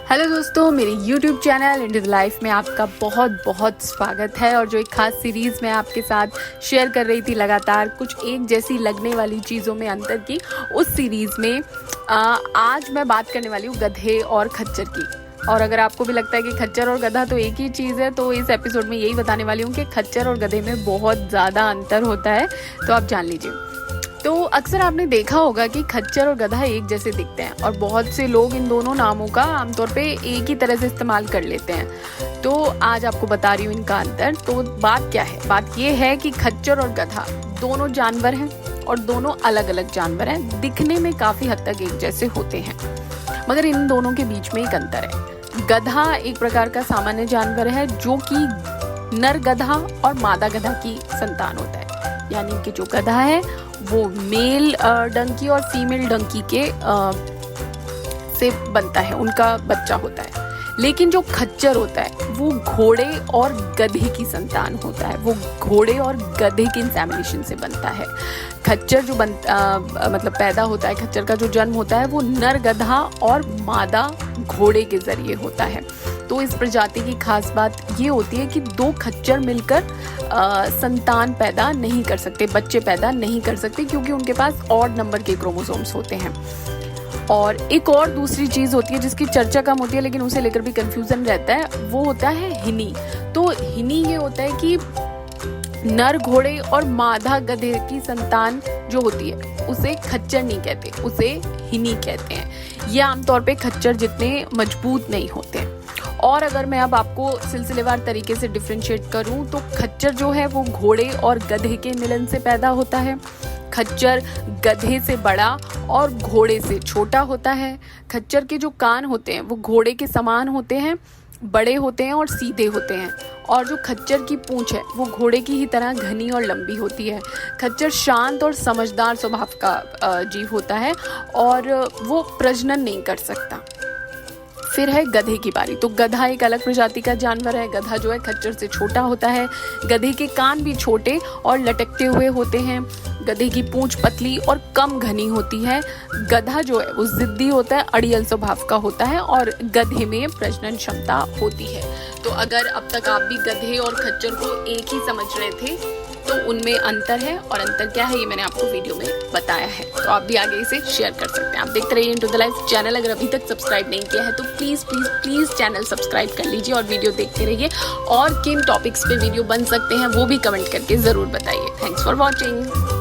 Hello दोस्तों, मेरे YouTube channel into the life में आपका बहुत बहुत स्वागत है। और जो एक खास सीरीज़ मैं आपके साथ शेयर कर रही थी लगातार कुछ एक जैसी लगने वाली चीज़ों में अंतर की, उस सीरीज़ में आज मैं बात करने वाली हूँ गधे और खच्चर की। और अगर आपको भी लगता है कि खच्चर और गधा तो एक ही चीज़ है, तो इस एपिसोड में यही बताने वाली हूँ कि खच्चर और गधे में बहुत ज़्यादा अंतर होता है, तो आप जान लीजिए। तो अक्सर आपने देखा होगा कि खच्चर और गधा एक जैसे दिखते हैं और बहुत से लोग इन दोनों नामों का आमतौर पे एक ही तरह से इस्तेमाल कर लेते हैं। तो आज आपको बता रही हूँ इनका अंतर। तो बात क्या है? बात ये है कि खच्चर और गधा दोनों जानवर हैं और दोनों अलग अलग जानवर हैं। दिखने में काफ़ी हद तक एक जैसे होते हैं, मगर इन दोनों के बीच में एक अंतर है। गधा एक प्रकार का सामान्य जानवर है जो कि नर गधा और मादा गधा की संतान होता है। यानी कि जो गधा है वो मेल डंकी और फीमेल डंकी के से बनता है, उनका बच्चा होता है। लेकिन जो खच्चर होता है वो घोड़े और गधे की संतान होता है, वो घोड़े और गधे के इंसेमिनेशन से बनता है। खच्चर जो मतलब पैदा होता है, खच्चर का जो जन्म होता है वो नर गधा और मादा घोड़े के जरिए होता है। तो इस प्रजाति की खास बात ये होती है कि दो खच्चर मिलकर संतान पैदा नहीं कर सकते, बच्चे पैदा नहीं कर सकते, क्योंकि उनके पास ऑड नंबर के क्रोमोसोम्स होते हैं। और एक और दूसरी चीज़ होती है जिसकी चर्चा कम होती है लेकिन उसे लेकर भी कंफ्यूजन रहता है, वो होता है हिनी। तो हिनी ये होता है कि नर घोड़े और मादा गधे की संतान जो होती है उसे खच्चर नहीं कहते, उसे हिनी कहते हैं। ये आमतौर पे खच्चर जितने मजबूत नहीं होते। और अगर मैं अब आपको सिलसिलेवार तरीके से डिफरेंशिएट करूं तो खच्चर जो है वो घोड़े और गधे के मिलन से पैदा होता है। खच्चर गधे से बड़ा और घोड़े से छोटा होता है। खच्चर के जो कान होते हैं वो घोड़े के समान होते हैं, बड़े होते हैं और सीधे होते हैं। और जो खच्चर की पूंछ है वो घोड़े की ही तरह घनी और लंबी होती है। खच्चर शांत और समझदार स्वभाव का जीव होता है और वो प्रजनन नहीं कर सकता। फिर है गधे की बारी। तो गधा एक अलग प्रजाति का जानवर है। गधा जो है खच्चर से छोटा होता है। गधे के कान भी छोटे और लटकते हुए होते हैं। गधे की पूंछ पतली और कम घनी होती है। गधा जो है वो जिद्दी होता है, अड़ियल स्वभाव का होता है और गधे में प्रजनन क्षमता होती है। तो अगर अब तक आप भी गधे और खच्चर को एक ही समझ रहे थे तो उनमें अंतर है, और अंतर क्या है ये मैंने आपको वीडियो में बताया है। तो आप भी आगे इसे शेयर कर सकते हैं। आप देखते रहिए इंटू द लाइफ चैनल। अगर अभी तक सब्सक्राइब नहीं किया है तो please please please channel subscribe कर लीजिए और वीडियो देखते रहिए। और किन टॉपिक्स पे वीडियो बन सकते हैं वो भी कमेंट करके ज़रूर बताइए। Thanks for watching.